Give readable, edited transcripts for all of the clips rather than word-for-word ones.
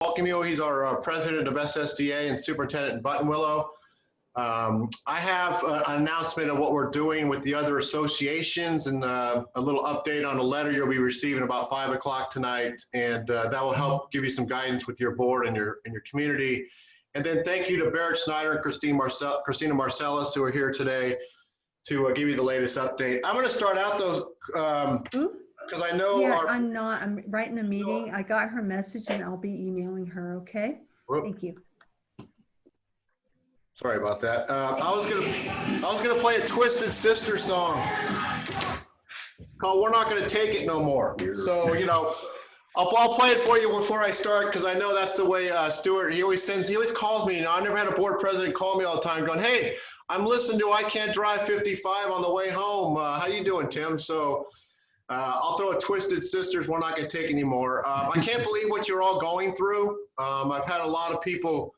welcome you. He's our president of SSDA and superintendent in Buttonwillow. I have an announcement of what we're doing with the other associations and a little update on a letter you'll be receiving about 5 o'clock tonight, and that will help give you some guidance with your board and your community. And then thank you to Barrett Snyder and Christina Marcellus, who are here today to give you the latest update. I'm going to start out though, because I know I'm right in a meeting. I got her message and I'll be emailing her. Okay. Thank you. Sorry about that. I was gonna play a Twisted Sister song called "We're Not Gonna Take It No More." So I'll play it for you before I start, because I know that's the way Stuart. He always calls me. I never had a board president call me all the time, going, "Hey, I'm listening to I Can't Drive 55 on the way home. How you doing, Tim?" So I'll throw a Twisted Sisters, "We're Not Gonna Take It Anymore." I can't believe what you're all going through. I've had a lot of people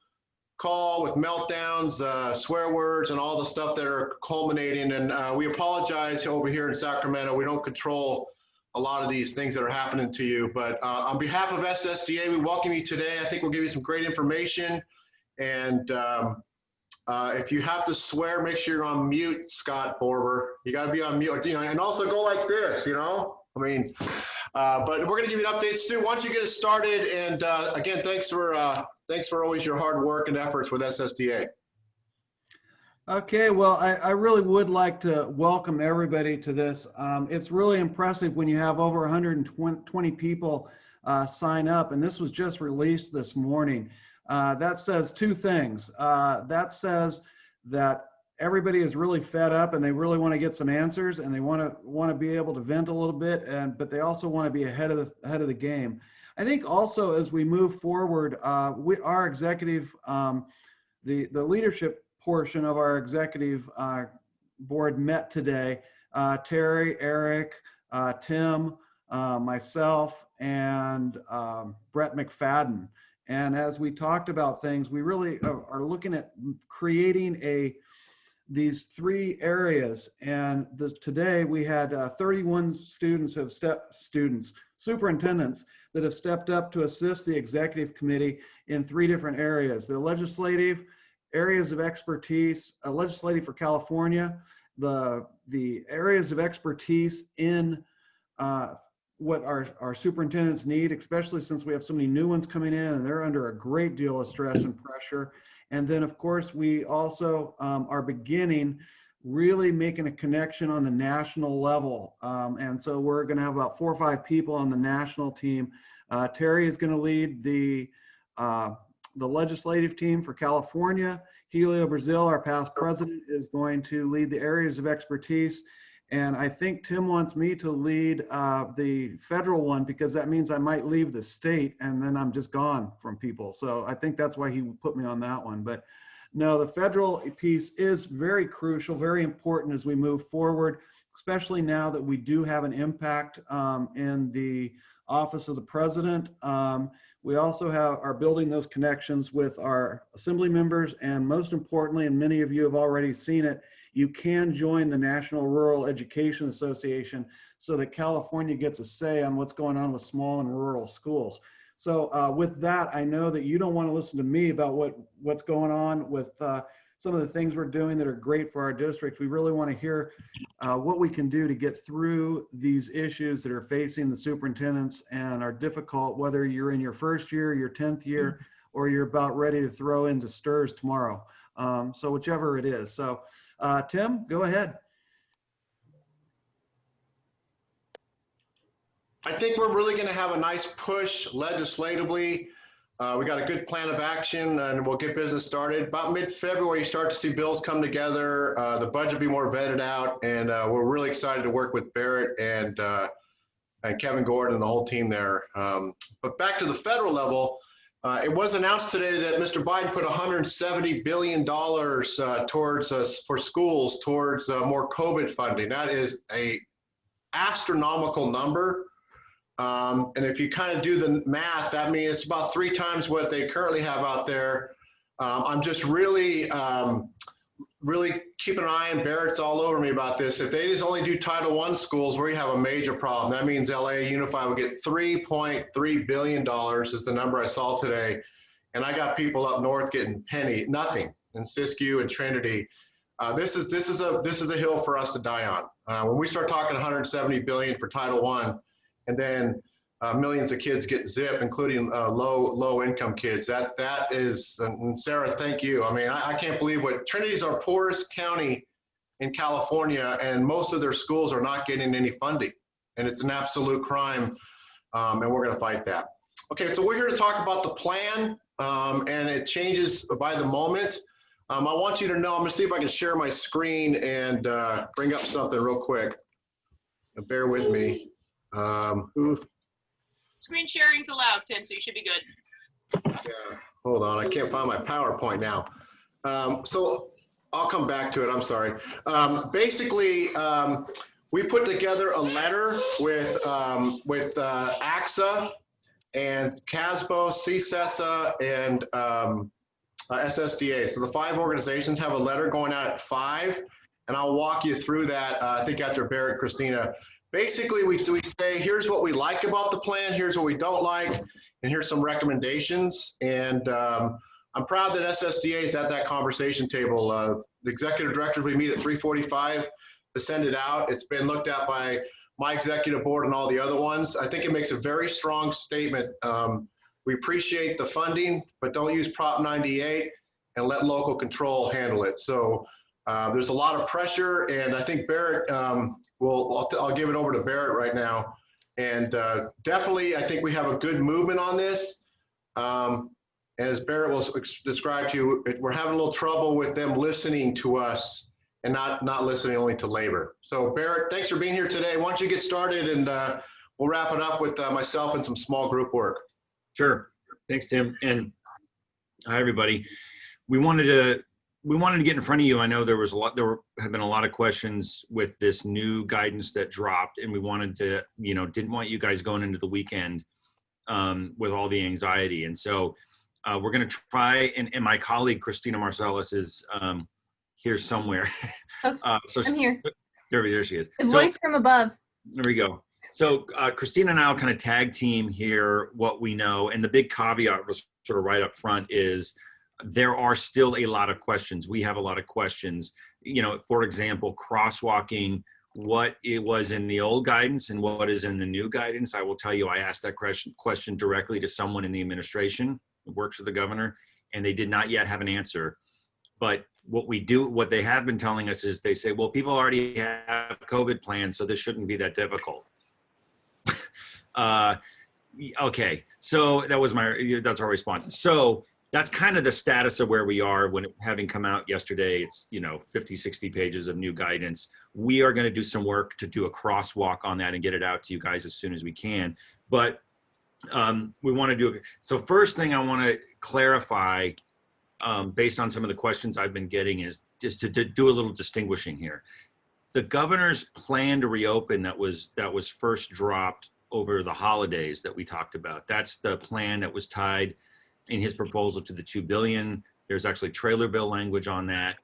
call with meltdowns, swear words, and all the stuff that are culminating. And we apologize over here in Sacramento. We don't control a lot of these things that are happening to you. But on behalf of SSDA, we welcome you today. I think we'll give you some great information. And if you have to swear, make sure you're on mute, Scott Borber. You got to be on mute, and also go like this, I mean, but we're going to give you an update, Stu. Why don't you get us started? And again, thanks for always your hard work and efforts with SSDA. Okay, well, I really would like to welcome everybody to this. It's really impressive when you have over 120 people sign up, and this was just released this morning. That says two things. That says that everybody is really fed up and they really want to get some answers, and they want to be able to vent a little bit, but they also want to be ahead of the game. I think also as we move forward, our executive, the leadership portion of our executive board met today. Terry, Eric, Tim, myself, and Brett McFadden. And as we talked about things, we really are looking at creating these three areas. And today we had 31 students who have superintendents that have stepped up to assist the executive committee in three different areas: the legislative areas of expertise, legislative for California, the areas of expertise in what our superintendents need, especially since we have so many new ones coming in and they're under a great deal of stress and pressure. And then of course, we also are beginning really making a connection on the national level. And so we're gonna have about 4 or 5 people on the national team. Terry is gonna lead the legislative team for California. Helio Brazil, our past president, is going to lead the areas of expertise. And I think Tim wants me to lead the federal one, because that means I might leave the state and then I'm just gone from people. So I think that's why he put me on that one. But no, the federal piece is very crucial, very important as we move forward, especially now that we do have an impact in the office of the president. We also are building those connections with our assembly members, and most importantly, and many of you have already seen it, you can join the National Rural Education Association so that California gets a say on what's going on with small and rural schools. So with that, I know that you don't want to listen to me about what's going on with some of the things we're doing that are great for our district. We really want to hear what we can do to get through these issues that are facing the superintendents and are difficult, whether you're in your first year, your 10th year, or you're about ready to throw into STRS tomorrow. So whichever it is. So Tim, go ahead. I think we're really going to have a nice push legislatively. We got a good plan of action, and we'll get business started. About mid-February, you start to see bills come together. The budget be more vetted out, and we're really excited to work with Barrett and Kevin Gordon and the whole team there. But back to the federal level, it was announced today that Mr. Biden put $170 billion towards us for schools, towards more COVID funding. That is a astronomical number. And if you kind of do the math, that means it's about 3 times what they currently have out there. I'm just really really keep an eye on. Barrett's all over me about this. If they just only do Title I schools, we have a major problem. That means LA Unified will get $3.3 billion is the number I saw today. And I got people up north getting nothing in Siskiyou and Trinity. This is a hill for us to die on. When we start talking 170 billion for Title I, and then millions of kids get zip, including low income kids. That is, and Sarah, thank you. I mean, I can't believe what Trinity's our poorest county in California, and most of their schools are not getting any funding, and it's an absolute crime, and we're going to fight that. Okay, so we're here to talk about the plan, and it changes by the moment. I want you to know, I'm going to see if I can share my screen and bring up something real quick. Bear with me. Screen sharing's allowed, Tim, so you should be good. Yeah, hold on, I can't find my PowerPoint now. So I'll come back to it, I'm sorry. Basically, we put together a letter with AXA and CASBO, CSESA, and SSDA. So the 5 organizations have a letter going out at 5, and I'll walk you through that, I think after Barrett, Christina. Basically, we say, here's what we like about the plan, here's what we don't like, and here's some recommendations. And I'm proud that SSDA is at that conversation table. The executive directors, we meet at 3:45 to send it out. It's been looked at by my executive board and all the other ones. I think it makes a very strong statement. We appreciate the funding, but don't use Prop 98 and let local control handle it. So there's a lot of pressure, and I think Barrett, I'll give it over to Barrett right now. And definitely, I think we have a good movement on this. As Barrett will describe to you, we're having a little trouble with them listening to us and not listening only to labor. So Barrett, thanks for being here today. Why don't you get started, and we'll wrap it up with myself and some small group work. Sure. Thanks, Tim. And hi, everybody. We wanted to get in front of you. I know there have been a lot of questions with this new guidance that dropped, and we wanted to, didn't want you guys going into the weekend with all the anxiety. And so we're going to try, and my colleague, Christina Marcellus, is here somewhere. So I'm here. There she is. The voice from above. There we go. So Christina and I will kind of tag team here what we know. And the big caveat was sort of right up front is there are still a lot of questions. We have a lot of questions, for example, crosswalking what it was in the old guidance and what is in the new guidance. I will tell you, I asked that question directly to someone in the administration who works for the governor, and they did not yet have an answer. But what they have been telling us is they say, well, people already have COVID plans, so this shouldn't be that difficult. Okay, so that's our response. So that's kind of the status of where we are having come out yesterday. It's 50, 60 pages of new guidance. We are going to do some work to do a crosswalk on that and get it out to you guys as soon as we can. But we want to do it. So first thing I want to clarify, based on some of the questions I've been getting, is just to do a little distinguishing here. The governor's plan to reopen that was first dropped over the holidays that we talked about. That's the plan that was tied in his proposal to the $2 billion. There's actually trailer bill language on that.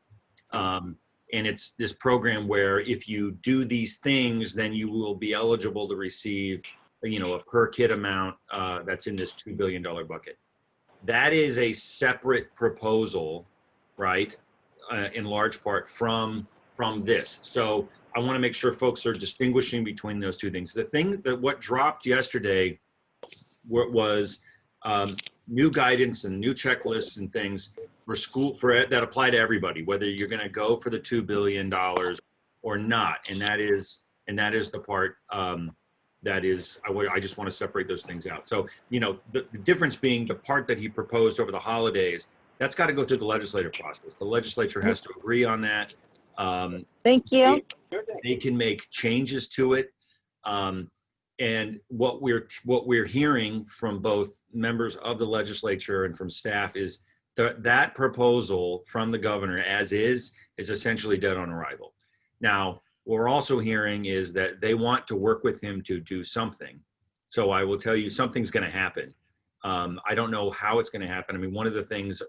And it's this program where if you do these things, then you will be eligible to receive, a per kid amount that's in this $2 billion bucket. That is a separate proposal, right? In large part from this. So I want to make sure folks are distinguishing between those two things. The thing that what dropped yesterday was new guidance and new checklists and things that apply to everybody, whether you're going to go for the $2 billion or not. And that is the part I just want to separate those things out. So, the difference being the part that he proposed over the holidays, that's got to go through the legislative process. The legislature has to agree on that. Thank you. They can make changes to it. And what we're hearing from both members of the legislature and from staff is that proposal from the governor as is essentially dead on arrival. Now, what we're also hearing is that they want to work with him to do something. So I will tell you, something's going to happen. I don't know how it's going to happen. I mean, one of the things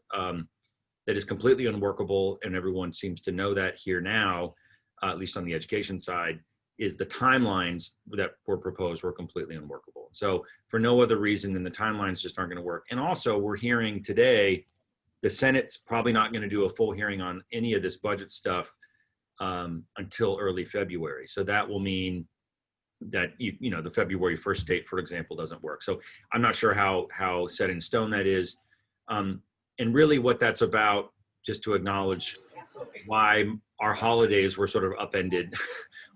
that is completely unworkable, and everyone seems to know that here now, at least on the education side, is the timelines that were proposed were completely unworkable. So for no other reason than the timelines just aren't going to work. And also we're hearing today, the Senate's probably not going to do a full hearing on any of this budget stuff until early February. So that will mean that, you know, the February 1st date, for example, doesn't work. So I'm not sure how set in stone that is. And really what that's about, just to acknowledge why our holidays were sort of upended.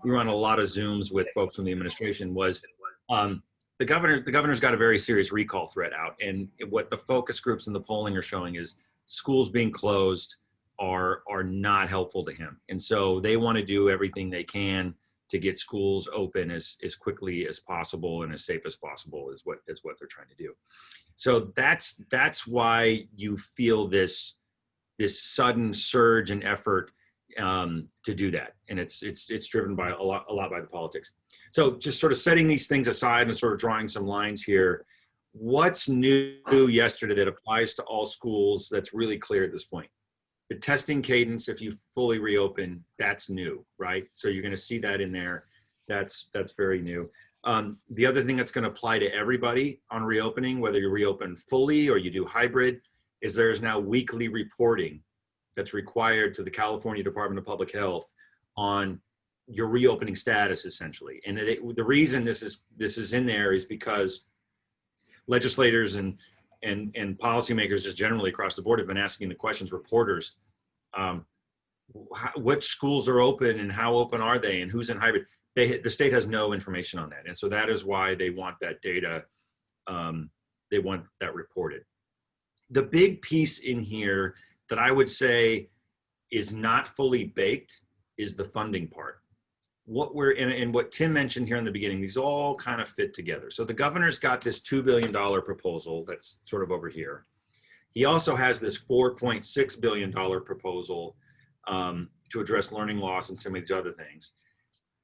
We were on a lot of Zooms with folks from the administration, was the governor's got a very serious recall threat out. And what the focus groups and the polling are showing is schools being closed are not helpful to him. And so they want to do everything they can to get schools open as quickly as possible and as safe as possible is what they're trying to do. So that's why you feel this sudden surge in effort to do that, and it's driven by a lot by the politics. So just sort of setting these things aside and sort of drawing some lines here, what's new yesterday that applies to all schools that's really clear at this point? The testing cadence, if you fully reopen, that's new, right? So you're going to see that in there. That's very new. The other thing that's going to apply to everybody on reopening, whether you reopen fully or you do hybrid, is there's now weekly reporting that's required to the California Department of Public Health on your reopening status, essentially. And the reason this is in there is because legislators and policymakers just generally across the board have been asking the questions, reporters, which schools are open and how open are they and who's in hybrid. The state has no information on that. And so that is why they want that data, they want that reported. The big piece in here that I would say is not fully baked is the funding part. What we're in, and what Tim mentioned here in the beginning, these all kind of fit together. So the governor's got this $2 billion proposal that's sort of over here. He also has this $4.6 billion proposal to address learning loss and some of these other things.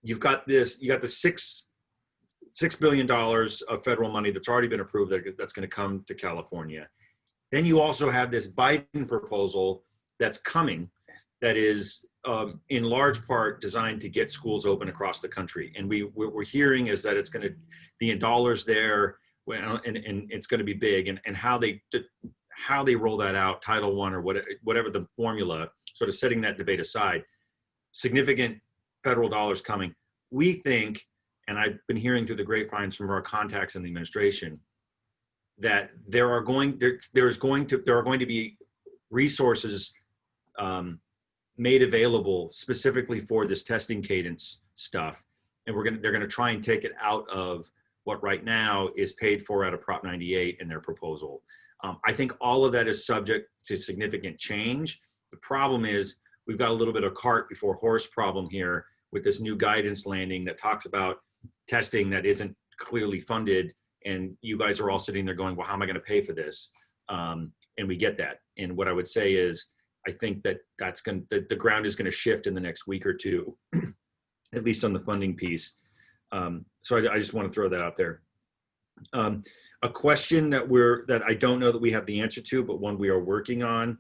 You got the $6 billion of federal money that's already been approved that's going to come to California. Then you also have this Biden proposal that's coming that is in large part designed to get schools open across the country. And what we're hearing is that it's going to, the dollars there, and it's going to be big, and how they roll that out, Title I or whatever the formula, sort of setting that debate aside, significant federal dollars coming. We think, and I've been hearing through the grapevines from our contacts in the administration, that there are going to be resources made available specifically for this testing cadence stuff, and they're going to try and take it out of what right now is paid for out of Prop 98 in their proposal. I think all of that is subject to significant change. The problem is we've got a little bit of cart before horse problem here with this new guidance landing that talks about testing that isn't clearly funded. And you guys are all sitting there going, well, how am I going to pay for this? And we get that. And what I would say is, I think that the ground is going to shift in the next week or two, at least on the funding piece. So I just want to throw that out there. A question that I don't know that we have the answer to, but one we are working on,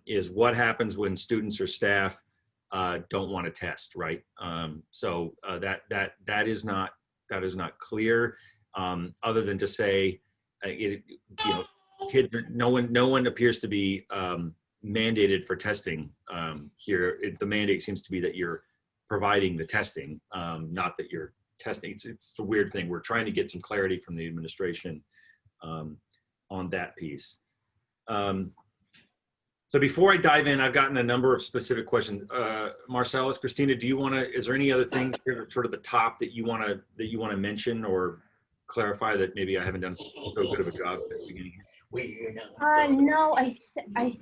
is what happens when students or staff don't want to test, right? So that is not clear. Other than to say, kids are, no one appears to be mandated for testing here. The mandate seems to be that you're providing the testing, not that you're testing. It's a weird thing. We're trying to get some clarity from the administration on that piece. So before I dive in, I've gotten a number of specific questions. Marcellus, Christina, is there any other things here sort of the top that you want to mention or clarify that maybe I haven't done so good of a job at the beginning? No, I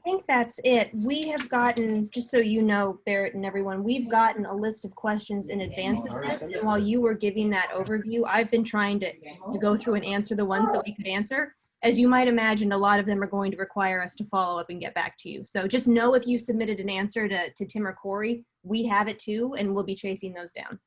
think that's it. We have gotten, just so you know, Barrett and everyone, we've gotten a list of questions in advance of this. And while you were giving that overview, I've been trying to go through and answer the ones that we could answer. As you might imagine, a lot of them are going to require us to follow up and get back to you. So just know if you submitted an answer to Tim or Corey, we have it too, and we'll be chasing those down.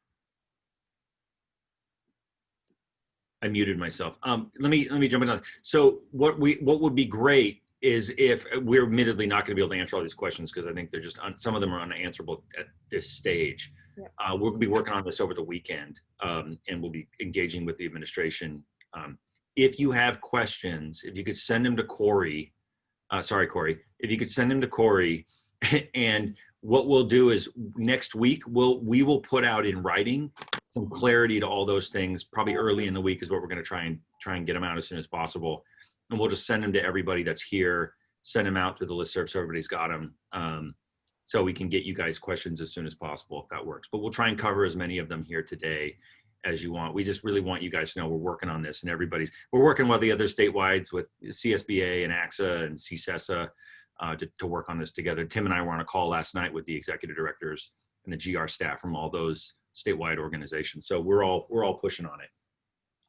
I muted myself. Let me jump in on. So what would be great is if we're admittedly not going to be able to answer all these questions because I think they're just some of them are unanswerable at this stage. Yeah. We'll be working on this over the weekend, and we'll be engaging with the administration. If you have questions, if you could send them to Corey, Corey, if you could send them to Corey, and what we'll do is next week we will put out in writing some clarity to all those things. Probably early in the week is what we're going to try and get them out as soon as possible, and we'll just send them to everybody that's here. Send them out to the listserv so everybody's got them, so we can get you guys questions as soon as possible if that works. But we'll try and cover as many of them here today as you want. We just really want you guys to know we're working on this, and we're working with the other statewides with SSDA and AXA and CSESA to work on this together. Tim and I were on a call last night with the executive directors and the GR staff from all those statewide organizations. So we're all pushing on it.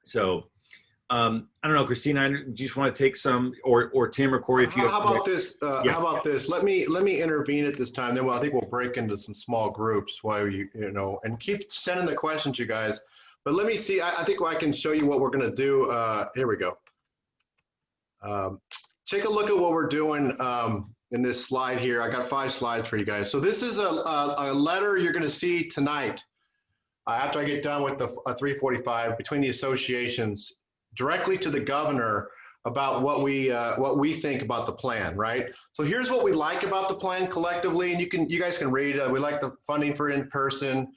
So I don't know, Christina, do you just want to take some, or Tim or Corey, if you how about this? How about this? Let me intervene at this time. Then I think we'll break into some small groups while you know, and keep sending the questions, you guys. But let me see. I think I can show you what we're going to do. Here we go. Take a look at what we're doing in this slide here. I got 5 slides for you guys. So this is a letter you're going to see tonight after I get done with the 345 between the associations, directly to the governor about what we think about the plan, right? So here's what we like about the plan collectively, and you guys can read it. We like the funding for in-person,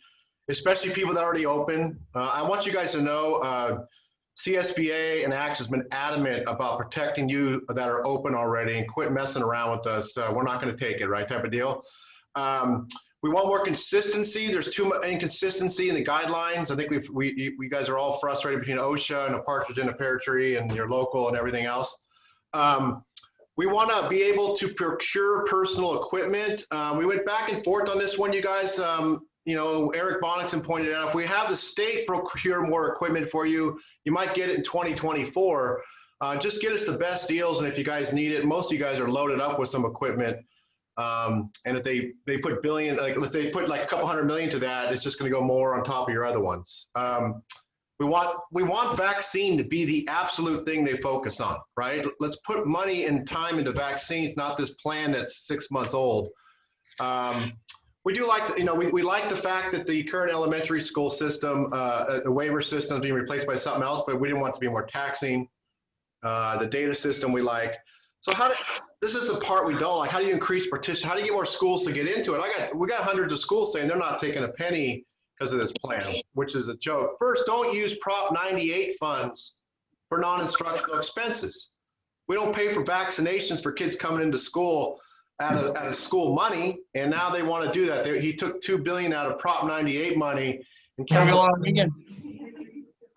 especially people that are already open. I want you guys to know CSBA and ACT has been adamant about protecting you that are open already and quit messing around with us. We're not going to take it, right? Type of deal. We want more consistency. There's too much inconsistency in the guidelines. I think we guys are all frustrated between OSHA and a partridge in a pear tree and your local and everything else. We want to be able to procure personal equipment. We went back and forth on this one, you guys. You know, Eric Bonnickson pointed out, if we have the state procure more equipment for you, you might get it in 2024. Just get us the best deals, and if you guys need it, most of you guys are loaded up with some equipment. And if they put billion, like let's say put like a couple $100 million to that, it's just going to go more on top of your other ones. We want vaccine to be the absolute thing they focus on, right? Let's put money and time into vaccines, not this plan that's 6 months old. We do like, you know, we like the fact that the current elementary school system, the waiver system is being replaced by something else, but we didn't want it to be more taxing. The data system we like. So this is the part we don't like. How do you increase participation? How do you get more schools to get into it? We got hundreds of schools saying they're not taking a penny because of this plan, which is a joke. First, don't use Prop 98 funds for non-instructional expenses. We don't pay for vaccinations for kids coming into school out of school money, and now they want to do that. He took $2 billion out of Prop 98 money, and Capital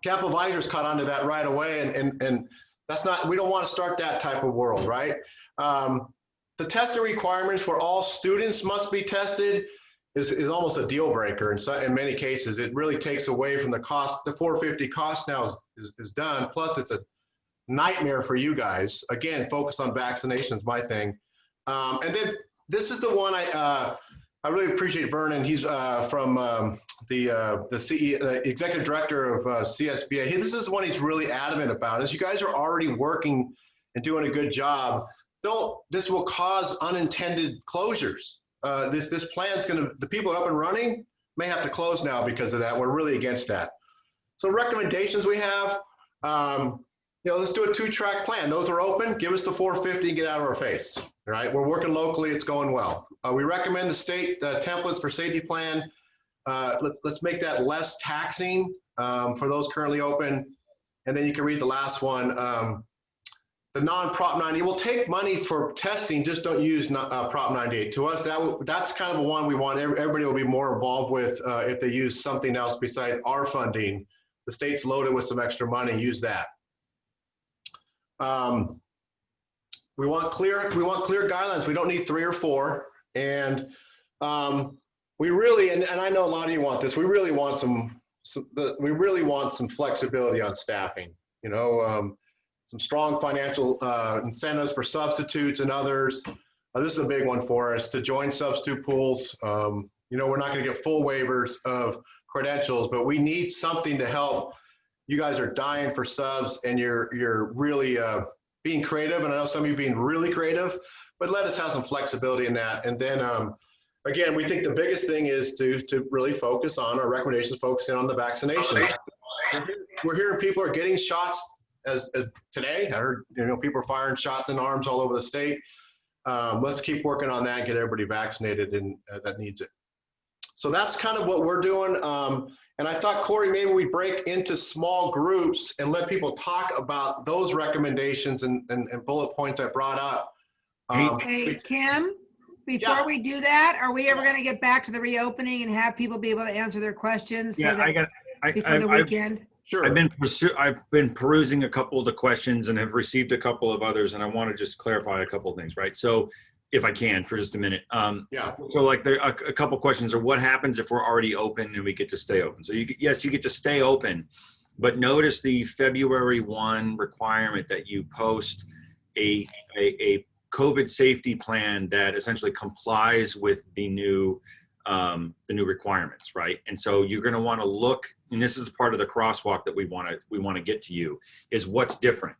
Advisors caught onto that right away, and that's not, we don't want to start that type of world, right? The testing requirements where all students must be tested is almost a deal breaker in many cases. It really takes away from the cost. The 450 cost now is done. Plus, it's a nightmare for you guys. Again, focus on vaccinations, my thing. And then this is the one I really appreciate Vernon. He's from the executive director of CSBA. This is one he's really adamant about. As you guys are already working and doing a good job, this will cause unintended closures. This plan's the people up and running may have to close now because of that. We're really against that. So recommendations we have, let's do a 2-track plan. Those are open. Give us the 450 and get out of our face. All right, we're working locally. It's going well. We recommend the state templates for safety plan. Let's make that less taxing for those currently open. And then you can read the last one. The non-Prop 90, we'll take money for testing, just don't use Prop 98. To us, that's kind of a one we want everybody will be more involved with if they use something else besides our funding. The state's loaded with some extra money, use that. We want clear guidelines. We don't need 3 or 4. And we really, and I know a lot of you want this, we really want some flexibility on staffing, some strong financial incentives for substitutes and others. This is a big one for us to join substitute pools. We're not going to get full waivers of credentials, but we need something to help. You guys are dying for subs, and you're really being creative, and I know some of you being really creative, but let us have some flexibility in that. And then, again, we think the biggest thing is to really focus on our recommendations, focusing on the vaccination. We're hearing people are getting shots as today. I heard, people are firing shots in arms all over the state. Let's keep working on that and get everybody vaccinated and that needs it. So that's kind of what we're doing. And I thought, Corey, maybe we break into small groups and let people talk about those recommendations and bullet points I brought up. Hey, Tim, before we do that, are we ever going to get back to the reopening and have people be able to answer their questions before the weekend? Sure. I've been perusing a couple of the questions and have received a couple of others, and I want to just clarify a couple of things, right? So if I can, for just a minute. So like there are a couple questions are what happens if we're already open and we get to stay open? So yes, you get to stay open, but notice the February 1 requirement that you post a COVID safety plan that essentially complies with the new requirements, right? And so you're going to want to look, and this is part of the crosswalk that we want to get to you, is what's different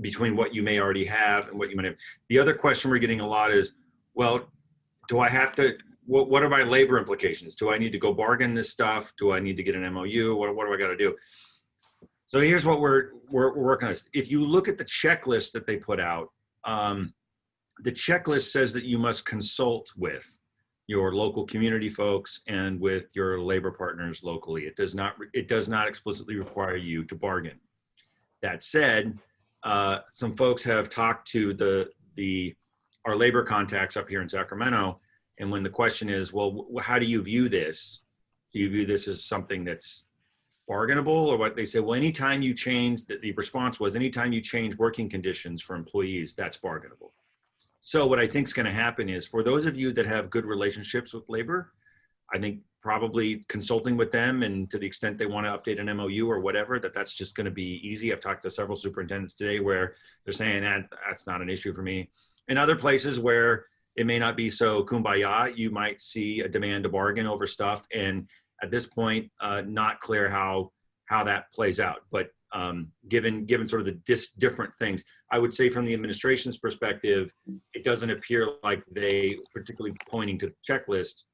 between what you may already have and what you might have. The other question we're getting a lot is, well, do I have to? What are my labor implications? Do I need to go bargain this stuff? Do I need to get an MOU? What do I got to do? So here's what we're working on. If you look at the checklist that they put out, the checklist says that you must consult with your local community folks and with your labor partners locally. It does not explicitly require you to bargain. That said, some folks have talked to our labor contacts up here in Sacramento, and when the question is, well, how do you view this? Do you view this as something that's bargainable, or what? They say, well, anytime you change, the response was, anytime you change working conditions for employees, that's bargainable. So what I think is going to happen is, for those of you that have good relationships with labor, I think probably consulting with them, and to the extent they want to update an MOU or whatever, that's just going to be easy. I've talked to several superintendents today where they're saying that's not an issue for me. In other places where it may not be so kumbaya, you might see a demand to bargain over stuff, and at this point, not clear how that plays out. But given sort of the different things, I would say from the administration's perspective, it doesn't appear like they, particularly pointing to the checklist,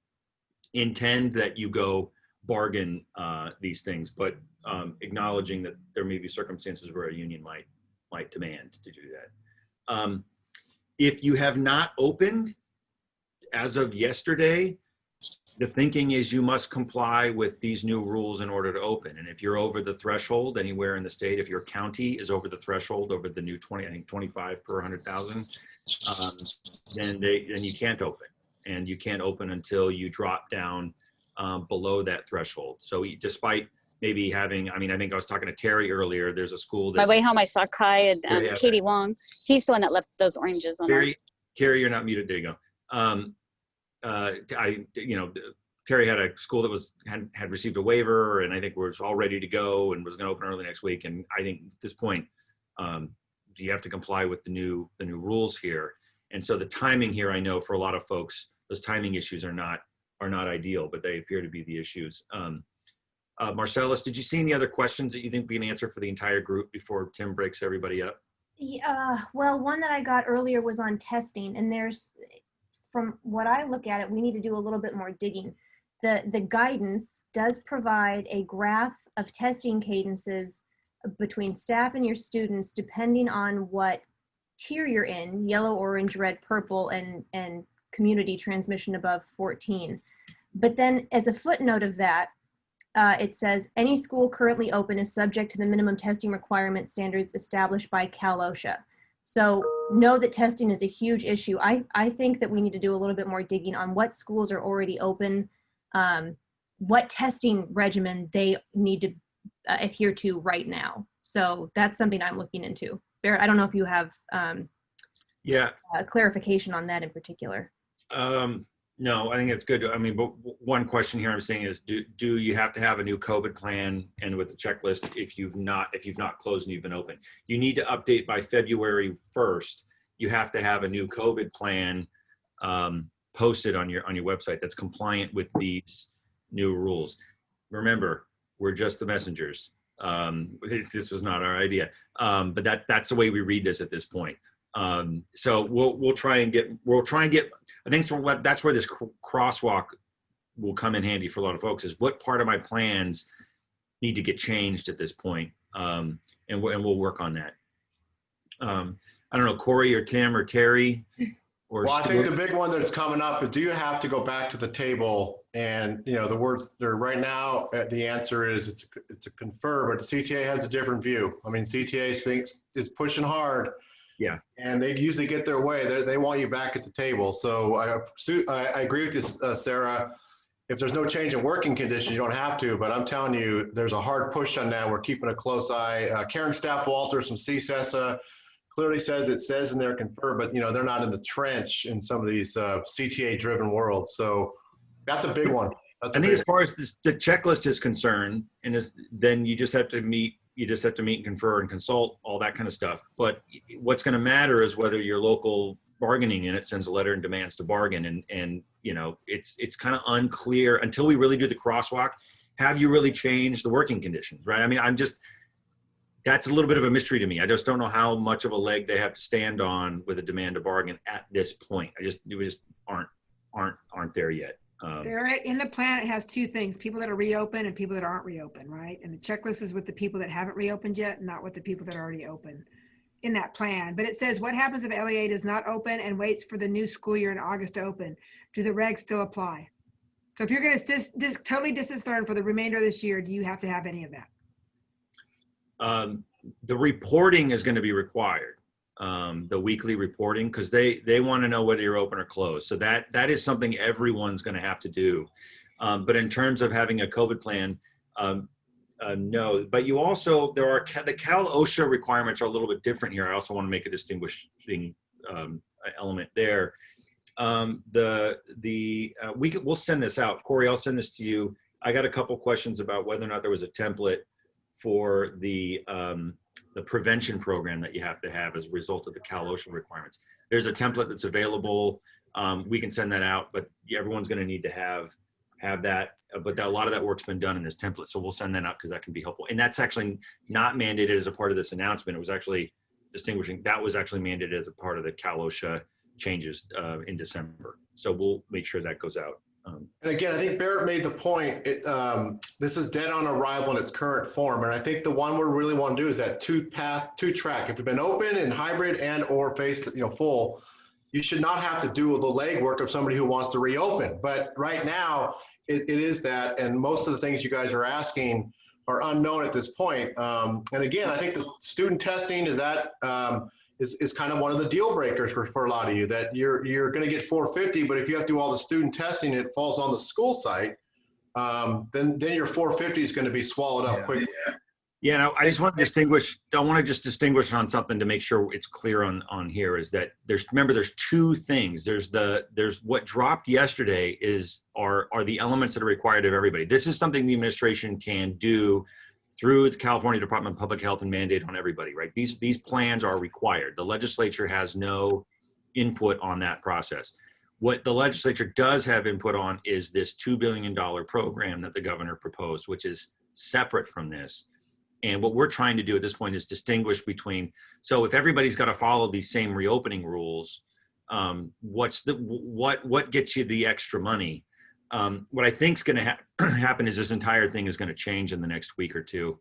intend that you go bargain these things, but acknowledging that there may be circumstances where a union might demand to do that. If you have not opened as of yesterday, the thinking is you must comply with these new rules in order to open. And if you're over the threshold anywhere in the state, if your county is over the threshold, over the new 25 per 100,000, then you can't open. And you can't open until you drop down below that threshold. So despite maybe having, I think I was talking to Terry earlier, there's a school that— My way home, I saw Kai and Katie Wong. He's the one that left those oranges on. Carrie, you're not muted. There you go. Terry had a school that had received a waiver, and I think was all ready to go and was going to open early next week. And I think at this point, you have to comply with the new rules here. And so the timing here, I know for a lot of folks, those timing issues are not ideal, but they appear to be the issues. Marcellus, did you see any other questions that you think we can answer for the entire group before Tim breaks everybody up? Yeah, well, one that I got earlier was on testing, and from what I look at it, we need to do a little bit more digging. The guidance does provide a graph of testing cadences between staff and your students, depending on what tier you're in: yellow, orange, red, purple, and community transmission above 14. But then as a footnote of that, it says any school currently open is subject to the minimum testing requirement standards established by Cal OSHA. So know that testing is a huge issue. I think that we need to do a little bit more digging on what schools are already open, what testing regimen they need to adhere to right now. So that's something I'm looking into. Barrett, I don't know if you have clarification on that in particular. No, I think it's good. But one question here I'm saying is, do you have to have a new COVID plan and with the checklist if you've not closed and you've been open? You need to update by February 1st. You have to have a new COVID plan posted on your website that's compliant with these new rules. Remember, we're just the messengers. This was not our idea. But that's the way we read this at this point. So we'll try and get, I think so that's where this crosswalk will come in handy for a lot of folks, is what part of my plans need to get changed at this point. And we'll work on that. I don't know, Corey or Tim or Terry or Well, I Stuart. think the big one that's coming up is, do you have to go back to the table? And, you know, the words there right now, the answer is it's a confer, but CTA has a different view. I mean, CTA thinks is pushing hard. Yeah. And they usually get their way. They want you back at the table. So I agree with you, Sarah. If there's no change in working conditions, you don't have to, but I'm telling you, there's a hard push on that. We're keeping a close eye. Karen Staff-Walters from CSESA clearly says it says in their confer, but you know, they're not in the trench in some of these CTA driven worlds. So that's a big one. I think as far as the checklist is concerned, and then you just have to meet and confer and consult, all that kind of stuff. But what's going to matter is whether your local bargaining unit sends a letter and demands to bargain. And you know, it's kind of unclear until we really do the crosswalk. Have you really changed the working conditions, right? I mean, that's a little bit of a mystery to me. I just don't know how much of a leg they have to stand on with a demand to bargain at this point. We just aren't there yet. Barrett, in the plan, it has two things: people that are reopened and people that aren't reopened, right? And the checklist is with the people that haven't reopened yet, not with the people that are already open in that plan. But it says, what happens if LEA does not open and waits for the new school year in August to open? Do the regs still apply? So if you're going to totally distance learn for the remainder of this year, do you have to have any of that? The reporting is going to be required, the weekly reporting, because they want to know whether you're open or closed. So that is something everyone's going to have to do. But in terms of having a COVID plan, no. But you also, the Cal OSHA requirements are a little bit different here. I also want to make a distinguishing element there. We'll send this out. Corey, I'll send this to you. I got a couple questions about whether or not there was a template for the prevention program that you have to have as a result of the Cal OSHA requirements. There's a template that's available. We can send that out, but everyone's going to need to have that. But a lot of that work's been done in this template, so we'll send that out because that can be helpful. And that's actually not mandated as a part of this announcement. It was actually distinguishing. That was actually mandated as a part of the Cal OSHA changes in December. So we'll make sure that goes out. And again, I think Barrett made the point, this is dead on arrival in its current form. And I think the one we really want to do is that two track. If you've been open and hybrid and or full, you should not have to do the legwork of somebody who wants to reopen. But right now it is that, and most of the things you guys are asking are unknown at this point. And again, I think the student testing is kind of one of the deal breakers for a lot of you, that you're going to get 450, but if you have to do all the student testing, it falls on the school site, then your 450 is going to be swallowed up quickly. Yeah, no, I just want to distinguish on something to make sure it's clear on here, is that there's two things. There's what dropped yesterday are the elements that are required of everybody. This is something the administration can do through the California Department of Public Health and mandate on everybody, right? These plans are required. The legislature has no input on that process. What the legislature does have input on is this $2 billion program that the governor proposed, which is separate from this. And what we're trying to do at this point is distinguish between, so if everybody's got to follow these same reopening rules, what gets you the extra money? What I think is going to happen is this entire thing is going to change in the next week or two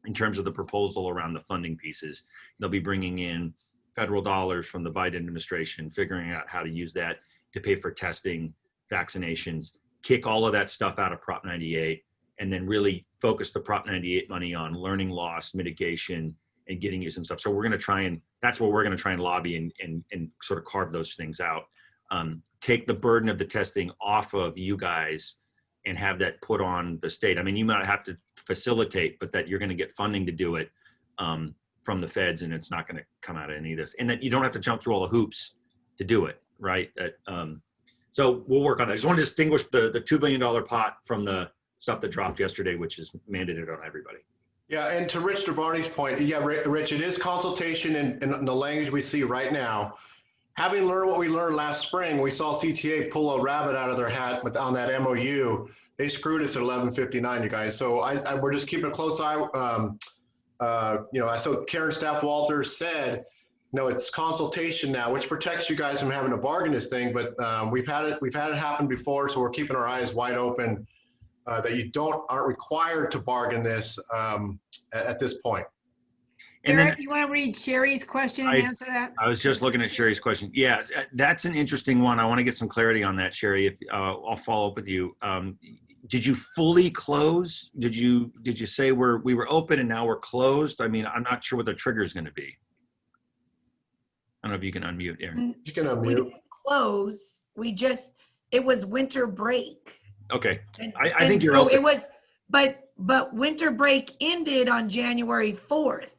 in terms of the proposal around the funding pieces. They'll be bringing in federal dollars from the Biden administration, figuring out how to use that to pay for testing, vaccinations, kick all of that stuff out of Prop 98, and then really focus the Prop 98 money on learning loss mitigation and getting you some stuff. So we're going to try and, that's what we're going to try and lobby and sort of carve those things out. Take the burden of the testing off of you guys and have that put on the state. I mean, you might have to facilitate, but that you're going to get funding to do it from the feds, and it's not going to come out of any of this. And that you don't have to jump through all the hoops to do it, right? So we'll work on that. I just want to distinguish the $2 billion pot from the stuff that dropped yesterday, which is mandated on everybody. Yeah, and to Rich DeVarney's point, yeah, Rich, it is consultation in the language we see right now. Having learned what we learned last spring, we saw CTA pull a rabbit out of their hat on that MOU. they screwed us at 11:59, you guys. So we're just keeping a close eye. I saw Karen Staff Walters said, no, it's consultation now, which protects you guys from having to bargain this thing. But we've had it happen before, so we're keeping our eyes wide open that you aren't required to bargain this at this point. And Eric, then you want to read Sherry's question and answer that? I was just looking at Sherry's question. Yeah, that's an interesting one. I want to get some clarity on that, Sherry. If I'll follow up with you. Did you fully close? Did you say we were open and now we're closed? I mean, I'm not sure what the trigger is going to be. I don't know if you can unmute, Aaron. You can We unmute. didn't close. It was winter break. Okay, And- I think and you're so open. it was, but winter break ended on January 4th.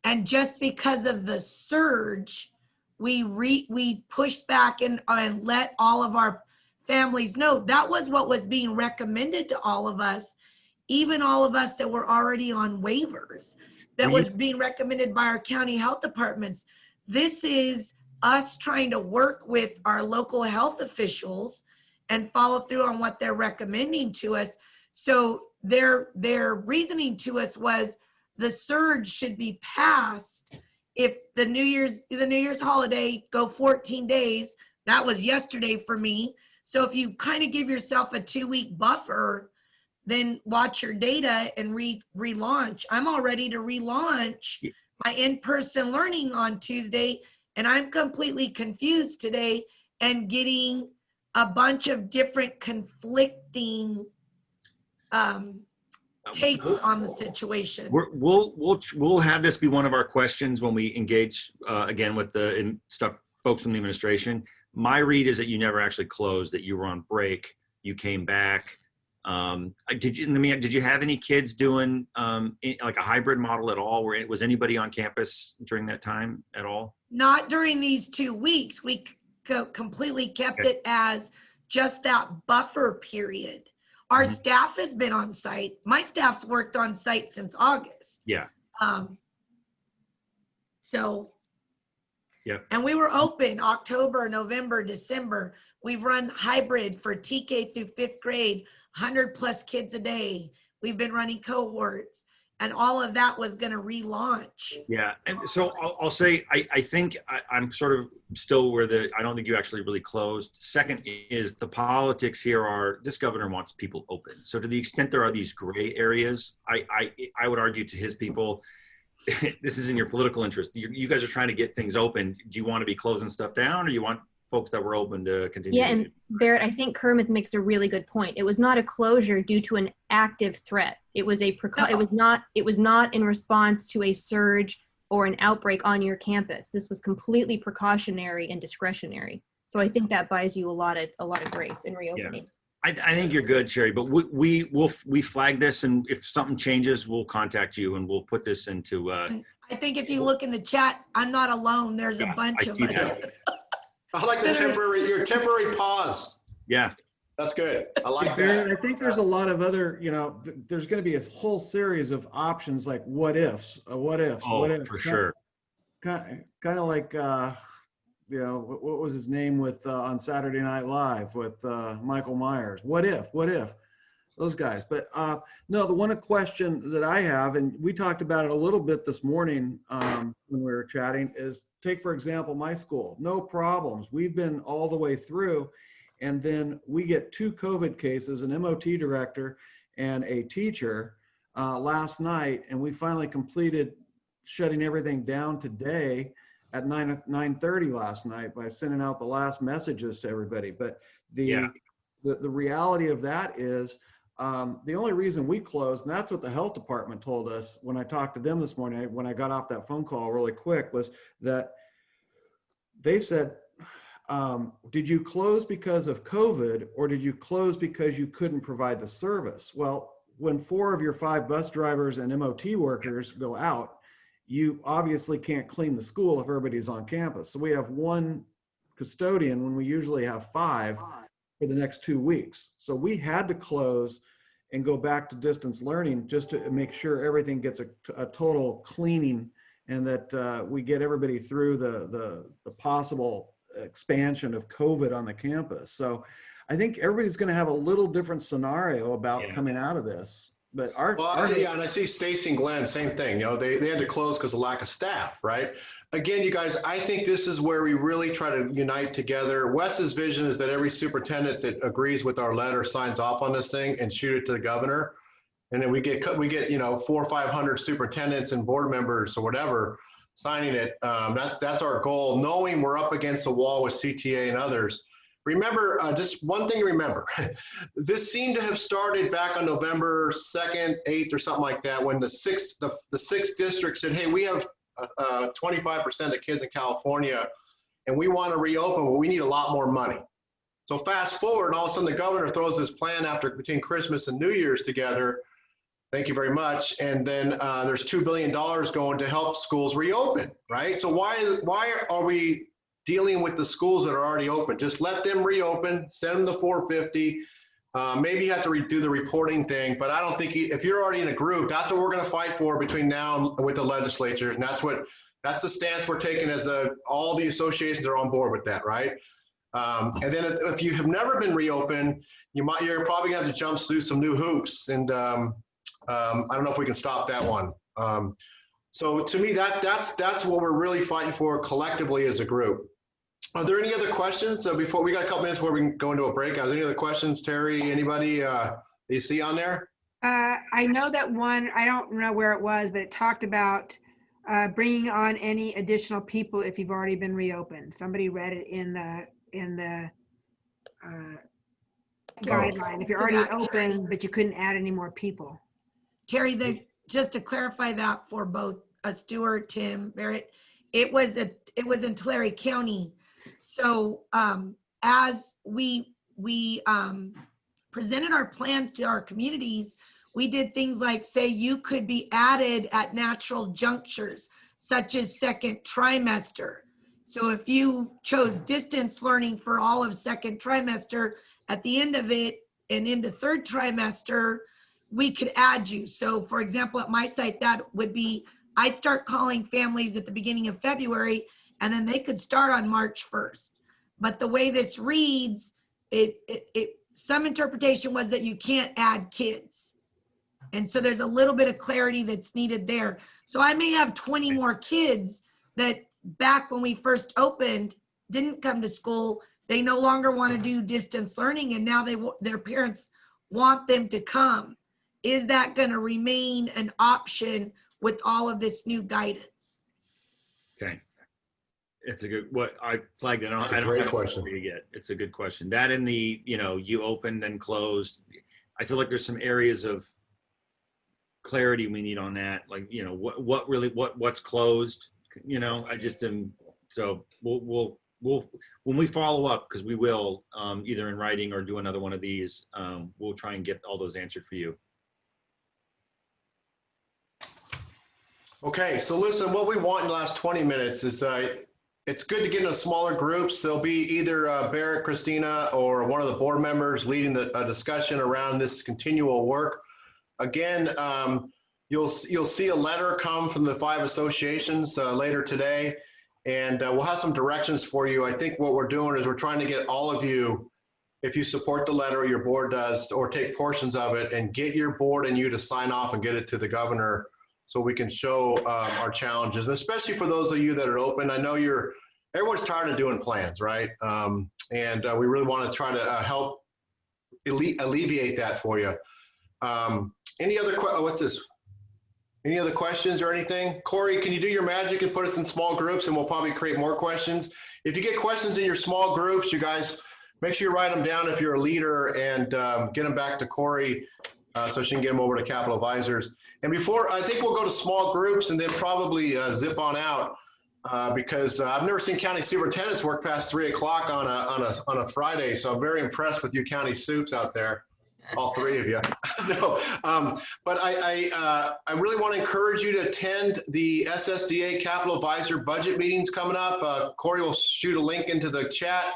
And just because of the surge, we pushed back and let all of our families know. That was what was being recommended to all of us, even all of us that were already on waivers, that was being recommended by our county health departments. This is us trying to work with our local health officials and follow through on what they're recommending to us. So their reasoning to us was the surge should be passed if the New Year's holiday go 14 days. That was yesterday for me. So if you kind of give yourself a 2-week buffer, then watch your data and relaunch. I'm all ready to relaunch my in-person learning on Tuesday, and I'm completely confused today and getting a bunch of different conflicting takes on the situation. We'll have this be one of our questions when we engage again with the folks from the administration. My read is that you never actually closed, that you were on break, you came back. Did you have any kids doing like a hybrid model at all? Was anybody on campus during that time at all? Not during these 2 weeks. We completely kept it as just that buffer period. Our staff has been on site. My staff's worked on site since August. Yeah. So. Yep. And we were open October, November, December. We've run hybrid for TK through 5th grade, 100+ kids a day. We've been running cohorts, and all of that was going to relaunch. Yeah, and so I'll say I think I'm sort of still where I don't think you actually really closed. Second is the politics here are this governor wants people open. So to the extent there are these gray areas, I would argue to his people, this is in your political interest. You guys are trying to get things open. Do you want to be closing stuff down, or you want folks that were open to continue? Yeah, and Barrett, I think Kermit makes a really good point. It was not a closure due to an active threat. It was it was not in response to a surge or an outbreak on your campus. This was completely precautionary and discretionary. So I think that buys you a lot of grace in reopening. Yeah. I think you're good, Sherry, but we flag this, and if something changes, we'll contact you and we'll put this into. I think if you look in the chat, I'm not alone. There's a bunch of us. I like your temporary pause. Yeah. That's good. I like Barrett, that. I think there's a lot of other, there's going to be a whole series of options like what ifs, what ifs. For sure. Kind of like, what was his name with on Saturday Night Live with Michael Myers? What if? Those guys. But no, the one question that I have, and we talked about it a little bit this morning when we were chatting, is take, for example, my school. No problems. We've been all the way through. And then we get 2 COVID cases, an MOT director and a teacher last night. And we finally completed shutting everything down today at 9:30 last night by sending out the last messages to everybody. But the reality of that is the only reason we closed, and that's what the health department told us when I talked to them this morning, when I got off that phone call really quick, was that they said, did you close because of COVID, or did you close because you couldn't provide the service? Well, when 4 of your 5 bus drivers and MOT workers go out, you obviously can't clean the school if everybody's on campus. So we have 1 custodian when we usually have 5 for the next 2 weeks. So we had to close and go back to distance learning just to make sure everything gets a total cleaning, and that we get everybody through the possible expansion of COVID on the campus. So I think everybody's going to have a little different scenario about Yeah. coming out of this. But our Yeah, and I see Stacy and Glenn, same thing. You know, they had to close because of lack of staff, right? Again, you guys, I think this is where we really try to unite together. Wes's vision is that every superintendent that agrees with our letter signs off on this thing and shoot it to the governor. And then we get, 400 or 500 superintendents and board members or whatever signing it. That's our goal, knowing we're up against the wall with CTA and others. Remember, just one thing to remember, this seemed to have started back on November 2nd, 8th or something like that, when the sixth district said, hey, we have 25% of kids in California and we want to reopen, but we need a lot more money. So fast forward, and all of a sudden the governor throws this plan between Christmas and New Year's together. Thank you very much. And then there's $2 billion going to help schools reopen, right? So why are we dealing with the schools that are already open? Just let them reopen, send them the 450. Maybe you have to do the reporting thing, but I don't think if you're already in a group, that's what we're going to fight for between now and with the legislature. And that's the stance we're taking as all the associations are on board with that, right? And then if you have never been reopened, you're probably going to have to jump through some new hoops. And I don't know if we can stop that one. So to me, that's what we're really fighting for collectively as a group. Are there any other questions before we got a couple minutes before we can go into a breakout? Is there any other questions, Terry? Anybody that you see on there? I know that one, I don't know where it was, but it talked about bringing on any additional people if you've already been reopened. Somebody read it in the guideline. If you're already open, but you couldn't add any more people. Terry, just to clarify that for both Stuart, Tim, Barrett, it was in Tulare County. So as we presented our plans to our communities, we did things like say you could be added at natural junctures, such as second trimester. So if you chose distance learning for all of second trimester, at the end of it and into third trimester, we could add you. So for example, at my site, that would be, I'd start calling families at the beginning of February, and then they could start on March 1st. But the way this reads, some interpretation was that you can't add kids. And so there's a little bit of clarity that's needed there. So I may have 20 more kids that back when we first opened didn't come to school. They no longer want to do distance learning, and now their parents want them to come. Is that going to remain an option with all of this new guidance? Okay. It's a good, what I flagged it on. It's a great question. It's a good question. That in the, you opened and closed. I feel like there's some areas of clarity we need on that. Like, what's closed, I just am, so we'll, when we follow up, because we will either in writing or do another one of these, we'll try and get all those answered for you. Okay, so listen, what we want in the last 20 minutes is it's good to get into smaller groups. There'll be either Barrett, Christina, or one of the board members leading the discussion around this continual work. Again, you'll see a letter come from the 5 associations later today, and we'll have some directions for you. I think what we're doing is we're trying to get all of you, if you support the letter, your board does, or take portions of it, and get your board and you to sign off and get it to the governor, so we can show our challenges, and especially for those of you that are open. I know everyone's tired of doing plans, right? And we really want to try to help alleviate that for you. Any other what's this? Any other questions or anything? Corey, can you do your magic and put us in small groups, and we'll probably create more questions. If you get questions in your small groups, you guys, make sure you write them down if you're a leader, and get them back to Corey so she can get them over to Capital Advisors. And before, I think we'll go to small groups and then probably zip on out because I've never seen county superintendents work past 3 o'clock on a Friday. So I'm very impressed with you county soups out there, all 3 of you. No, but I really want to encourage you to attend the SSDA Capital Advisor budget meetings coming up. Corey will shoot a link into the chat.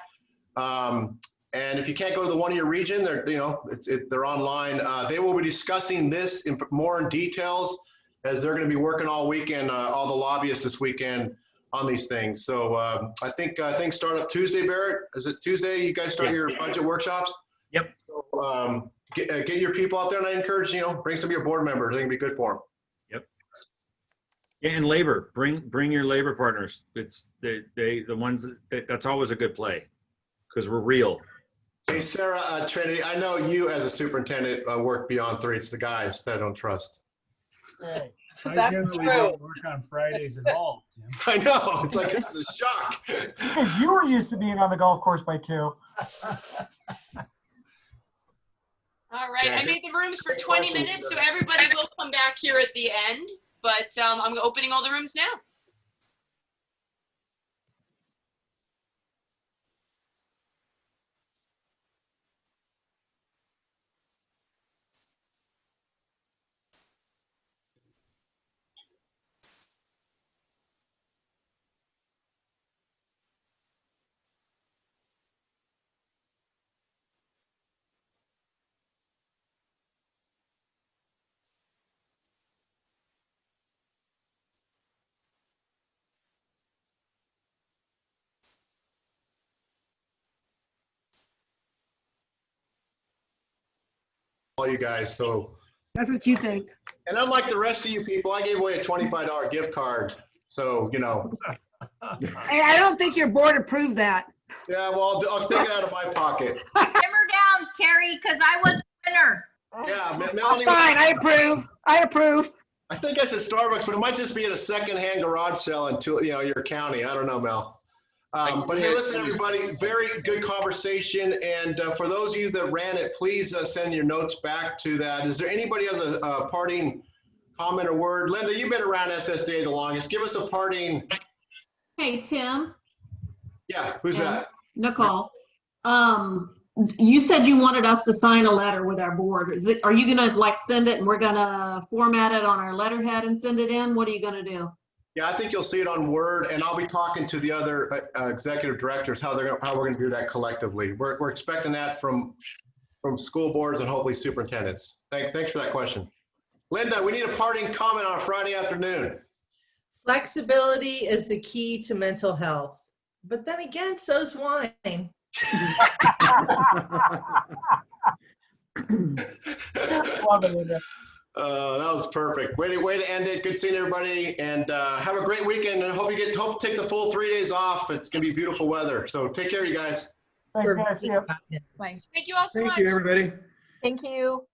And if you can't go to the one in your region, they're online. They will be discussing this more in details, as they're going to be working all weekend, all the lobbyists this weekend on these things. So I think things start up Tuesday, Barrett. Is it Tuesday? You guys start your budget workshops? Yep. So get your people out there, and I encourage, bring some of your board members. I think it'd be good for them. Yep. Yeah, and labor. Bring your labor partners. It's the ones that's always a good play because we're real. Hey, Sarah, Trinity, I know you as a superintendent work beyond 3. It's the guys that I don't trust. Hey, I That's generally true. don't work on Fridays at all, Tim. I know. It's like, it's a shock. Because you were used to being on the golf course by 2. All right, I made the rooms for 20 minutes, so everybody will come back here at the end, but I'm opening all the rooms now. All you guys. So, That's what you think. and unlike the rest of you people, I gave away a $25 gift card. So, Hey, I don't think your board approved that. yeah, well, I'll take it out of my pocket. Simmer down, Terry, because I was the winner. Yeah, That's Melanie. fine. I approve. I approve. I think I said Starbucks, but it might just be at a secondhand garage sale in your county. I don't know, Mel. But hey, listen, everybody, very good conversation. And for those of you that ran it, please send your notes back to that. Is there anybody has a parting comment or word? Linda, you've been around SSDA the longest. Give us a parting. Hey, Tim. Yeah, who's that? Nicole. You said you wanted us to sign a letter with our board. Are you gonna send it and we're gonna format it on our letterhead and send it in? What are you gonna do? Yeah, I think you'll see it on Word, and I'll be talking to the other executive directors how we're going to do that collectively. We're expecting that from school boards and hopefully superintendents. Thanks for that question. Linda, we need a parting comment on a Friday afternoon. Flexibility is the key to mental health. But then again, so's wine. Love it, Linda. That was perfect. Way to end it. Good seeing everybody, and have a great weekend. And hope to take the full 3 days off. It's gonna be beautiful weather. So take care, you guys. Thanks, guys. See you. Thank you all so much. Thank you, everybody. Thank you.